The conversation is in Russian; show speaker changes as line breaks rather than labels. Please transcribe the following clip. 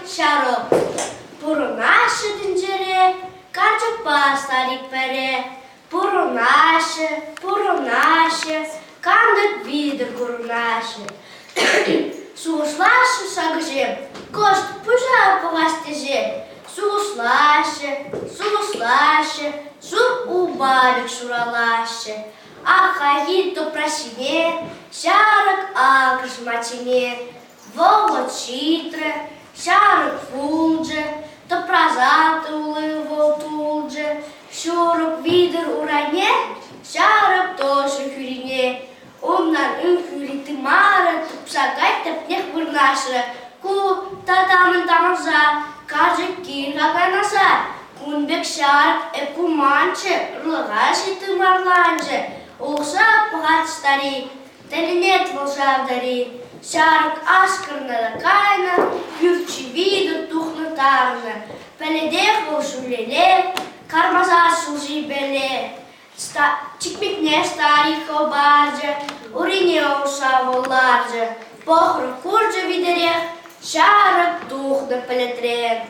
шарок. Пурунаше динджере, карчопа старик пере. Пурунаше, кандык видер гурунаше. Сугушлаше сагже, кост пужа паластеже. Сугушлаше, сур убавик шуралаше. Ахаит то просине, шарок акрш матине. Воло читре, шарок фулдже, то прозаты улывал тулдже. Шурок видер уране, шарок тоже хюрине. Умнан хюри тымара, тупсагать топнех бурнаша. Ку татамын тамаза, кажи кирга наса. Кунбек шарк экуманче, рлагаши тымарланче. Улша пугать старик, телинет волшавдари. Шарк ашкарна кайна, юрчи виду тухнатарна. Пеледех волшулеле, кармаза сужи беле. Чикмикне старик обарже, урине улша воларже. Похру курже видерех, шарк тухна пелетрен.